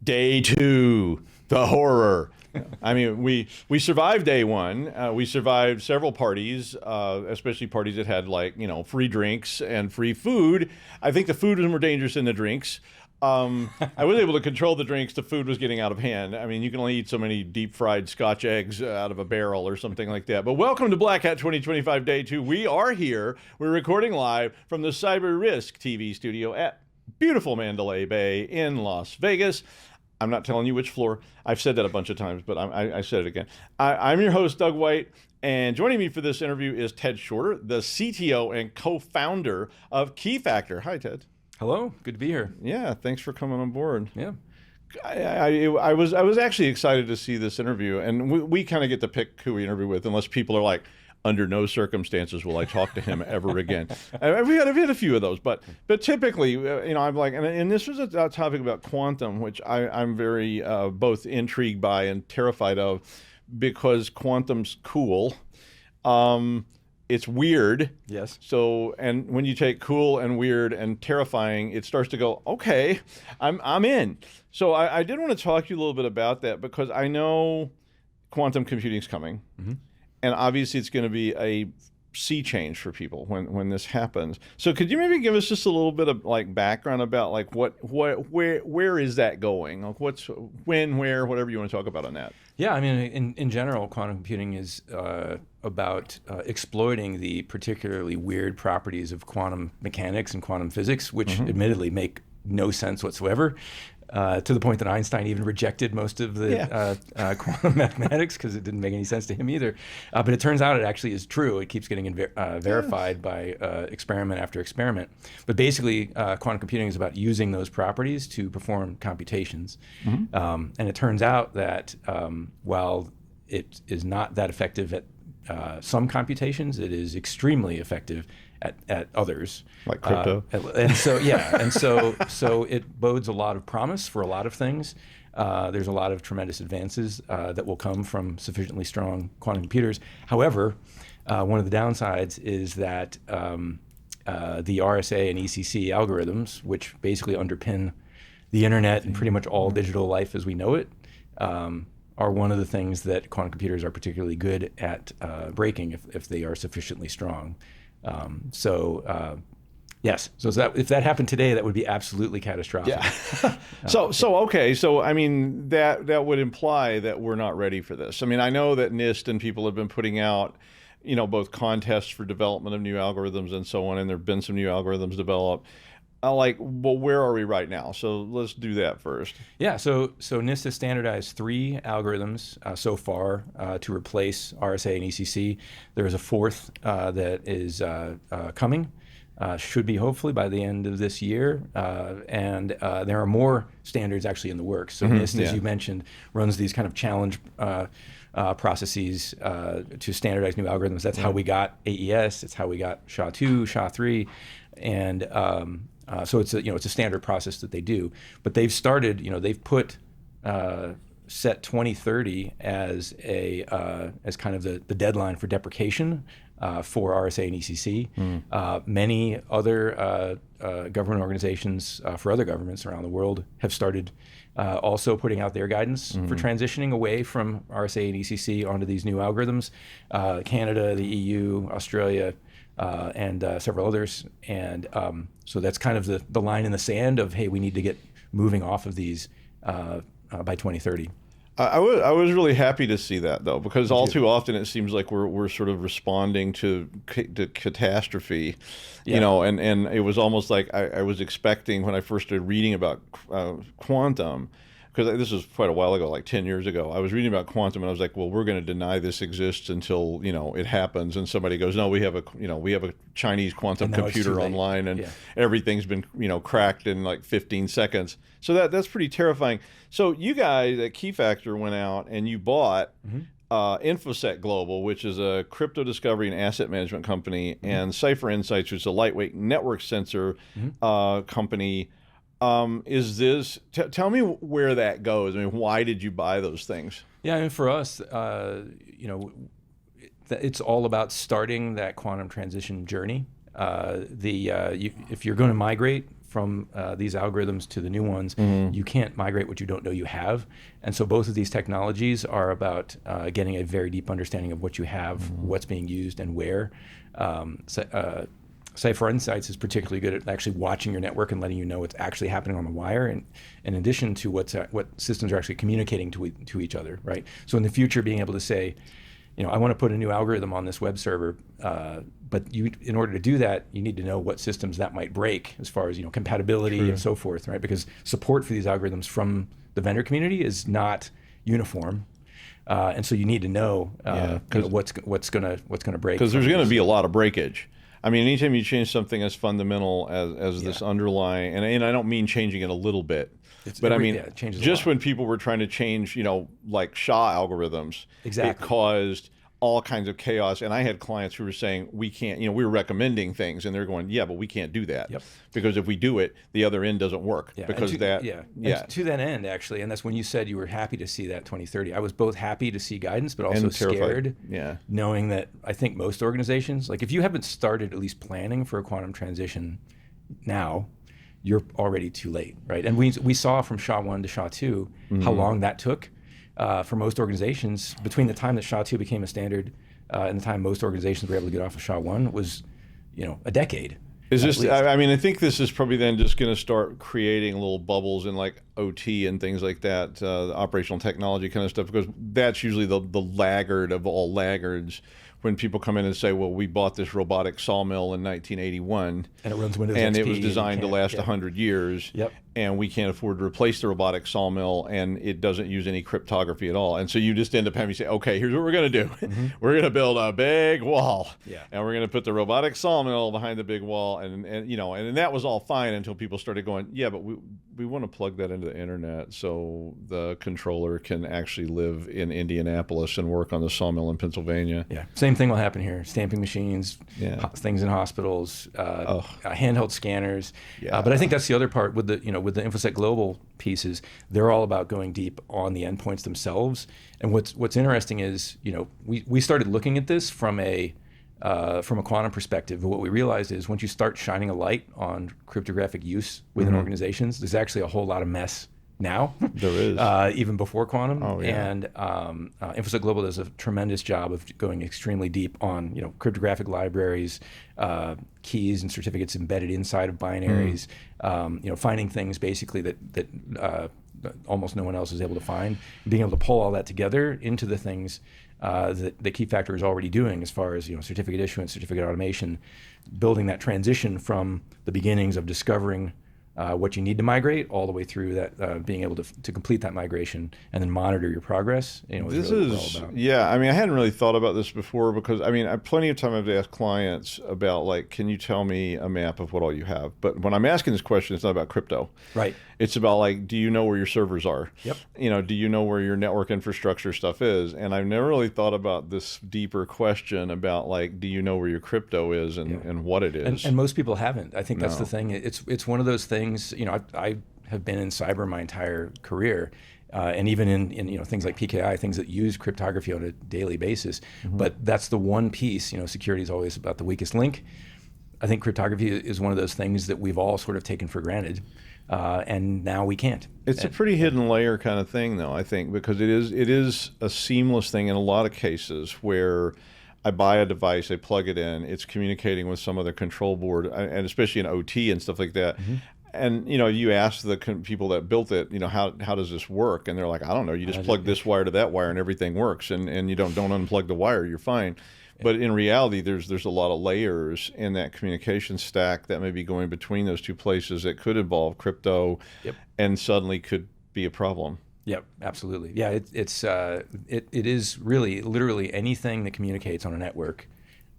Day two, the horror. I mean, we survived day one. We survived several parties, especially parties that had free drinks and free food. I think the food was more dangerous than the drinks. I was able to control the drinks. The food was getting out of hand. I mean, you can only eat so many deep fried Scotch eggs out of a barrel or something like that. But welcome to Black Hat 2025 Day 2. We are here. We're recording live from the Cyber Risk TV studio at beautiful Mandalay Bay in Las Vegas. I'm not telling you which floor. I've said that a bunch of times, but I said it again. I'm your host, Doug White, and joining me for this interview is Ted Shorter, the CTO and co-founder of Keyfactor. Hi, Ted. Hello, good to be here. Yeah, thanks for coming on board. Yeah. I was actually excited to see this interview, and we kind of get to pick who we interview with, unless people are like, under no circumstances will I talk to him ever again. We've had a few of those, but typically, I'm like, and this was a topic about quantum, which I'm very both intrigued by and terrified of, because quantum's cool. It's weird. Yes. So, and when you take cool and weird and terrifying, it starts to go, okay, I'm in. So I did want to talk to you a little bit about that, because I know quantum computing's coming. Mm-hmm. And obviously it's going to be a sea change for people when this happens. So could you maybe give us just a little bit of background about where is that going? Like where, whatever you want to talk about on that. Yeah, I mean, in general, quantum computing is about exploiting the particularly weird properties of quantum mechanics and quantum physics, which admittedly make no sense whatsoever. To the point that Einstein even rejected most of the quantum mathematics because it didn't make any sense to him either. But it turns out it actually is true. It keeps getting verified by experiment after experiment. But basically, quantum computing is about using those properties to perform computations. Mm-hmm. And it turns out that while it is not that effective at some computations, it is extremely effective at others, like crypto, and so it bodes a lot of promise for a lot of things. There's a lot of tremendous advances that will come from sufficiently strong quantum computers. However, one of the downsides is that the RSA and ECC algorithms, which basically underpin the internet and pretty much all digital life as we know it, are one of the things that quantum computers are particularly good at breaking if they are sufficiently strong. Yes. So if that happened today, that would be absolutely catastrophic. Yeah. So I mean, that would imply that we're not ready for this. I mean, I know that NIST and people have been putting out, both contests for development of new algorithms and so on, and there've been some new algorithms developed. Where are we right now? So let's do that first. Yeah, so NIST has standardized 3 algorithms so far to replace RSA and ECC. There is a 4th that is coming, should be hopefully by the end of this year. And there are more standards actually in the works. So NIST, as you mentioned, runs these kind of challenge processes to standardize new algorithms. That's how we got AES. It's how we got SHA-2, SHA-3, and so it's a standard process that they do. But they've started, they've put set 2030 as kind of the deadline for deprecation for RSA and ECC. Many other government organizations for other governments around the world have started also putting out their guidance for transitioning away from RSA and ECC onto these new algorithms. Canada, the EU, Australia, and several others. And so that's kind of the line in the sand of, hey, we need to get moving off of these by 2030. I was really happy to see that, though, because all too often it seems like we're sort of responding to catastrophe, and it was almost like I was expecting when I first started reading about quantum, because this was quite a while ago, like 10 years ago. I was reading about quantum and I was like, well, we're going to deny this exists until it happens, and somebody goes, no, we have a Chinese quantum computer online, and everything's been cracked in like 15 seconds. So that's pretty terrifying. So you guys at Keyfactor went out and you bought InfoSec Global, which is a crypto discovery and asset management company, and CipherInsights, which is a lightweight network sensor company. Is this? Tell me where that goes. I mean, why did you buy those things? Yeah, I mean, for us, it's all about starting that quantum transition journey. If you're going to migrate from these algorithms to the new ones, you can't migrate what you don't know you have. And so both of these technologies are about getting a very deep understanding of what you have, what's being used, and where. CipherInsights is particularly good at actually watching your network and letting you know what's actually happening on the wire, and in addition to what systems are actually communicating to each other, right? So in the future, being able to say, I want to put a new algorithm on this web server, but in order to do that, you need to know what systems that might break as far as compatibility and so forth, right? Because support for these algorithms from the vendor community is not uniform. And so you need to know, what's going to break. Because there's going to be a lot of breakage. I mean, anytime you change something as fundamental as this underlying, and I don't mean changing it a little bit, but I mean, just when people were trying to change, like SHA algorithms, it caused all kinds of chaos. And I had clients who were saying, we can't, we were recommending things, and they're going, yeah, but we can't do that. Because if we do it, the other end doesn't work. Because to that end, actually, and that's when you said you were happy to see that 2030. I was both happy to see guidance, but also scared, knowing that I think most organizations, like if you haven't started at least planning for a quantum transition now, you're already too late, right? And we saw from SHA-1 to SHA-2 how long that took. For most organizations, between the time that SHA-2 became a standard and the time most organizations were able to get off of SHA-1 was, a decade. Is this? I mean, I think this is probably then just going to start creating little bubbles in like OT and things like that, operational technology kind of stuff, because that's usually the laggard of all laggards. When people come in and say, well, we bought this robotic sawmill in 1981, and it runs Windows and XP, it was designed to last 100 years, and we can't afford to replace the robotic sawmill, and it doesn't use any cryptography at all. And so you just end up having to say, okay, here's what we're going to do. We're going to build a big wall, and we're going to put the robotic sawmill behind the big wall, and that was all fine until people started going, yeah, but we want to plug that into the internet so the controller can actually live in Indianapolis and work on the sawmill in Pennsylvania. Same thing will happen here. Stamping machines, things in hospitals, handheld scanners. But I think that's the other part with the InfoSec Global pieces. They're all about going deep on the endpoints themselves. And what's interesting is, we started looking at this from a quantum perspective. But what we realized is once you start shining a light on cryptographic use within organizations, there's actually a whole lot of mess now. There is. Even before quantum. And InfoSec Global does a tremendous job of going extremely deep on cryptographic libraries, keys and certificates embedded inside of binaries, finding things basically that almost no one else is able to find, being able to pull all that together into the things that Keyfactor is already doing as far as certificate issuance, certificate automation, building that transition from the beginnings of discovering what you need to migrate all the way through that, being able to complete that migration and then monitor your progress. This is all about. I mean, I hadn't really thought about this before because plenty of time I've asked clients about like, can you tell me a map of what all you have? But when I'm asking this question, it's not about crypto. Right. It's about like, do you know where your servers are? Yep. Do you know where your network infrastructure stuff is? And I've never really thought about this deeper question about like, do you know where your crypto is and what it is? And most people haven't. I think that's the thing. It's one of those things. I have been in cyber my entire career, and even in things like PKI, things that use cryptography on a daily basis. But that's the one piece. Security is always about the weakest link. I think cryptography is one of those things that we've all sort of taken for granted. And now we can't. It's a pretty hidden layer kind of thing, though, I think, because it is a seamless thing in a lot of cases where I buy a device, I plug it in, it's communicating with some other control board, and especially in OT and stuff like that. And you ask the people that built it, how does this work? And they're like, I don't know. You just plug this wire to that wire, and everything works. And you don't unplug the wire, you're fine. But in reality, there's a lot of layers in that communication stack that may be going between those two places that could involve crypto, and suddenly could be a problem. Yep, absolutely. Yeah, it is really literally anything that communicates on a network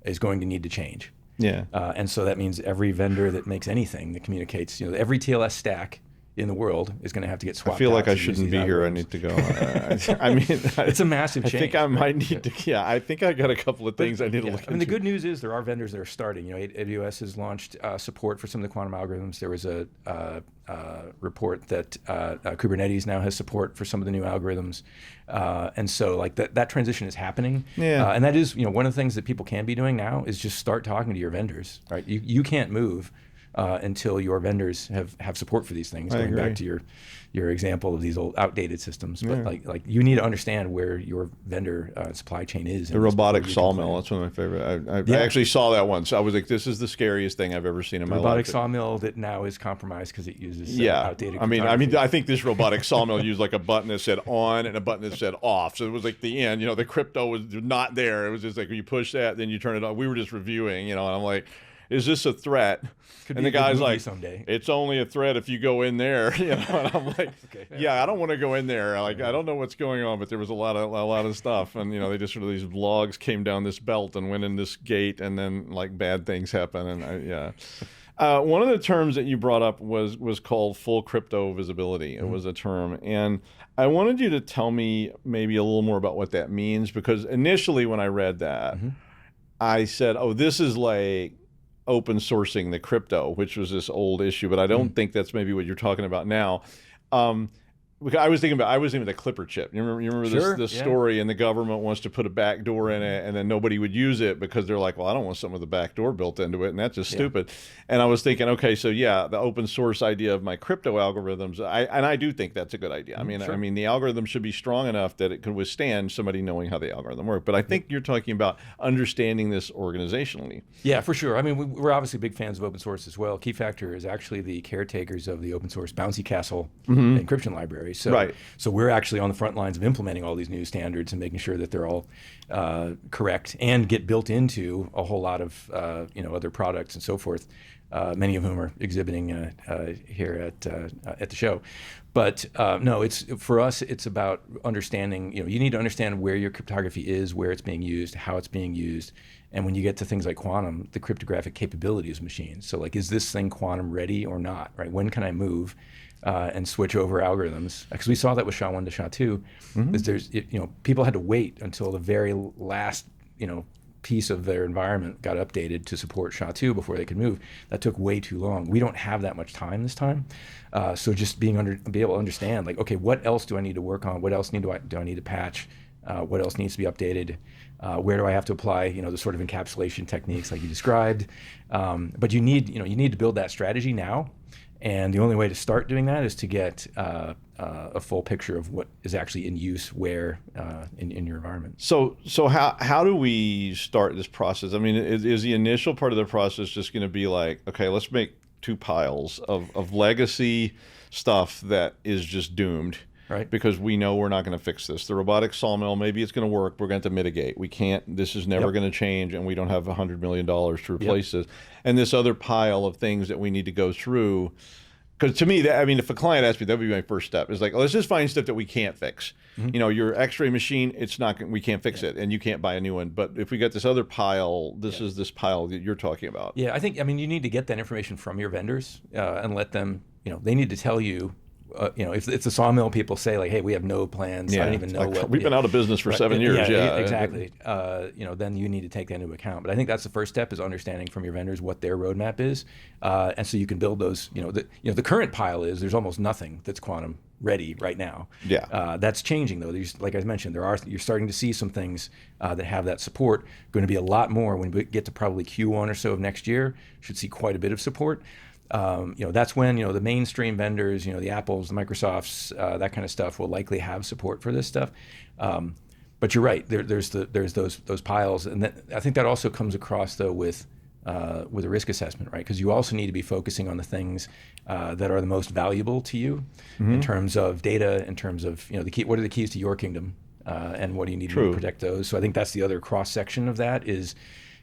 is going to need to change. And so that means every vendor that makes anything that communicates, every TLS stack in the world is going to have to get swapped out. I feel like I shouldn't be here. I need to go. I mean, it's a massive change. I think I might need to. I think I got a couple of things I need to look into. I mean, the good news is there are vendors that are starting. AWS has launched support for some of the quantum algorithms. There was a report that Kubernetes now has support for some of the new algorithms, and so like that transition is happening. And that is one of the things that people can be doing now is just start talking to your vendors. Right, you can't move until your vendors have support for these things. Going back to your example of these old outdated systems, but like you need to understand where your vendor supply chain is. The robotic sawmill, that's one of my favorite. I actually saw that once. I was like, this is the scariest thing I've ever seen in my life. Robotic sawmill that now is compromised because it uses outdated. I mean, I think this robotic sawmill used like a button that said on and a button that said off. So it was like the end. The crypto was not there. It was just like you push that, then you turn it on. We were just reviewing, and I'm like, is this a threat? And the guy's like, someday. It's only a threat if you go in there. And I'm like, I don't want to go in there. Like, I don't know what's going on, but there was a lot of stuff. And they just sort of these logs came down this belt and went in this gate, and then like bad things happen. And one of the terms that you brought up was called full crypto visibility. It was a term, and I wanted you to tell me maybe a little more about what that means, because initially when I read that, I said, "Oh, this is like open sourcing the crypto," which was this old issue, but I don't think that's maybe what you're talking about now. I was thinking about the Clipper chip. You remember this story, and the government wants to put a back door in it, and then nobody would use it because they're like, well, I don't want something with a back door built into it, and that's just stupid. And I was thinking, okay, so the open source idea of my crypto algorithms, I do think that's a good idea. I mean, the algorithm should be strong enough that it can withstand somebody knowing how the algorithm works. But I think you're talking about understanding this organizationally. Yeah, for sure. I mean, we're obviously big fans of open source as well. Keyfactor is actually the caretakers of the open source Bouncy Castle encryption library. So we're actually on the front lines of implementing all these new standards and making sure that they're all correct and get built into a whole lot of other products and so forth. Many of whom are exhibiting here at the show. But no, for us, it's about understanding. You need to understand where your cryptography is, where it's being used, how it's being used, and when you get to things like quantum, the cryptographic capabilities of machines. So, like, is this thing quantum ready or not? Right? When can I move and switch over algorithms? Because we saw that with SHA-1 to SHA-2. Is people had to wait until the very last piece of their environment got updated to support SHA-2 before they could move. That took way too long. We don't have that much time this time. So just be able to understand, like, okay, what else do I need to work on? What else do I need to patch? What else needs to be updated? Where do I have to apply, the sort of encapsulation techniques like you described? But you need to build that strategy now. And the only way to start doing that is to get a full picture of what is actually in use where in your environment. So how do we start this process? I mean, is the initial part of the process just going to be like, okay, let's make two piles of legacy stuff that is just doomed, right? Because we know we're not going to fix this. The robotic sawmill, maybe it's going to work. We're going to have to mitigate. We can't. This is never going to change, and we don't have $100 million to replace this. And this other pile of things that we need to go through. Because to me, if a client asked me, that would be my first step. Is like, let's just find stuff that we can't fix. Your X-ray machine, we can't fix it, and you can't buy a new one. But if we get this other pile, this is this pile that you're talking about. Yeah, I think you need to get that information from your vendors and let them. They need to tell you. If it's a sawmill, people say like, "Hey, we have no plans. I don't even know what." We've been out of business for 7 years. Yeah, exactly. Then you need to take that into account. But I think that's the first step, is understanding from your vendors what their roadmap is, and so you can build those. The current pile there's almost nothing that's quantum ready right now. Yeah. That's changing though. Like I mentioned, you're starting to see some things that have that support. Going to be a lot more when we get to probably Q1 or so of next year. Should see quite a bit of support. That's when the mainstream vendors, the Apples, the Microsofts, that kind of stuff will likely have support for this stuff. But you're right. There's those piles, and I think that also comes across though with a risk assessment, right? Because you also need to be focusing on the things that are the most valuable to you in terms of data, in terms of the key. What are the keys to your kingdom, and what do you need to do to protect those? So I think that's the other cross section of that is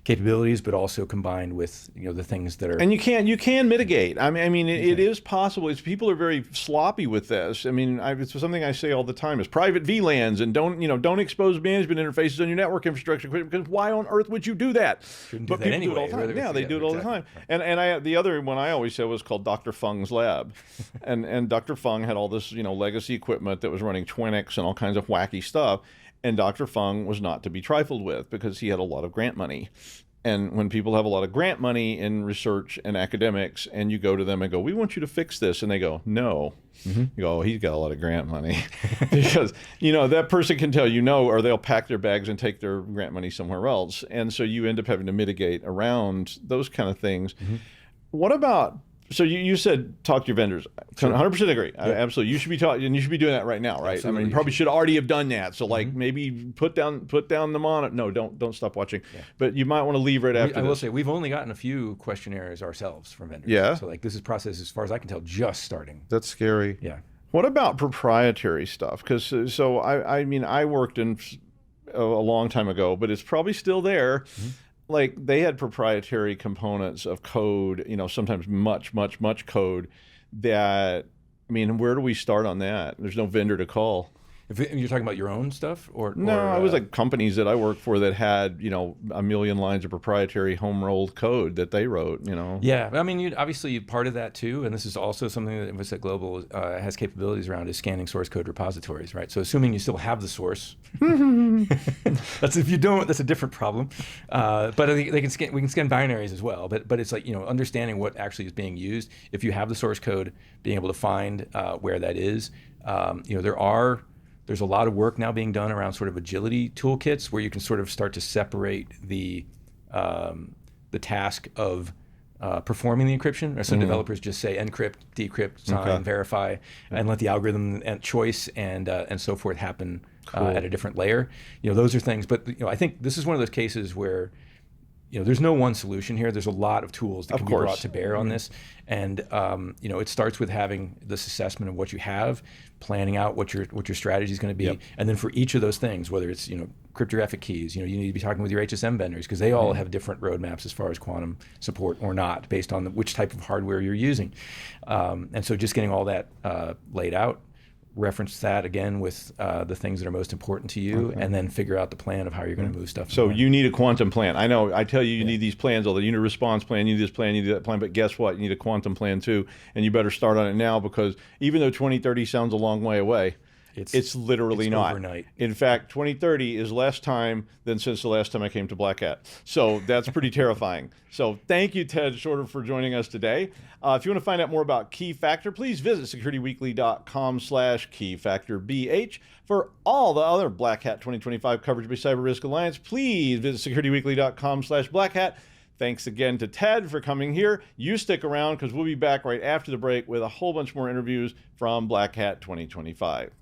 capabilities, but also combined with the things that are. And you can mitigate. It is possible. People are very sloppy with this. It's something I say all the time: is private VLANs, and don't expose management interfaces on your network infrastructure, because why on earth would you do that? Shouldn't do that anyway. Do it all the time. Yeah, they do it all the time. And the other one I always said was called Dr. Fung's lab, and Dr. Fung had all this legacy equipment that was running Twinix and all kinds of wacky stuff. And Dr. Fung was not to be trifled with because he had a lot of grant money. And when people have a lot of grant money in research and academics, and you go to them and go, we want you to fix this, and they go, no. You go, oh, he's got a lot of grant money. Because, that person can tell you no, or they'll pack their bags and take their grant money somewhere else. And so you end up having to mitigate around those kind of things. What about, so you said talk to your vendors. Sure. 100% agree. Absolutely. You should be talking, and you should be doing that right now, right? Absolutely. I mean, you probably should already have done that. So like maybe put down the monitor. No, don't stop watching. Yeah. But you might want to leave right after I will this. say we've only gotten a few questionnaires ourselves from vendors. Yeah. So like this is process, as far as I can tell, just starting. That's scary. Yeah. What about proprietary stuff? Because so I mean, I worked in a long time ago, but it's probably still there. Like they had proprietary components of code, sometimes much code that, I mean, where do we start on that? There's no vendor to call. If you're talking about your own stuff, or I was like companies that I worked for that had a million lines of proprietary home rolled code that they wrote. Yeah, I mean, obviously part of that too, and this is also something that InfoSec Global has capabilities around, is scanning source code repositories, right? So assuming you still have the source, if you don't, that's a different problem. But I think we can scan binaries as well. But it's like understanding what actually is being used. If you have the source code, being able to find where that is. There's a lot of work now being done around sort of agility toolkits where you can sort of start to separate the task of performing the encryption. Or some developers just say encrypt, decrypt, sign, verify, and let the algorithm and choice and so forth happen at a different layer. Those are things. But I think this is one of those cases where there's no one solution here. There's a lot of tools that can be brought to bear on this. And it starts with having this assessment of what you have, planning out what your strategy is going to be. And then for each of those things, whether it's cryptographic keys, you need to be talking with your HSM vendors because they all have different roadmaps as far as quantum support or not, based on which type of hardware you're using. And so just getting all that laid out, reference that again with the things that are most important to you, and then figure out the plan of how you're going to move stuff. So you need a quantum plan. I know I tell you need these plans, although you need a response plan, you need this plan, you need that plan, but guess what? You need a quantum plan too, and you better start on it now, because even though 2030 sounds a long way away, it's literally not. Overnight. In fact, 2030 is less time than since the last time I came to Black Hat. So that's pretty terrifying. So thank you, Ted Shorter, for joining us today. If you want to find out more about Keyfactor, please visit securityweekly.com/KeyfactorBH. For all the other Black Hat 2025 coverage by Cyber Risk Alliance, please visit securityweekly.com/Black Hat. Thanks again to Ted for coming here. You stick around because we'll be back right after the break with a whole bunch more interviews from Black Hat 2025.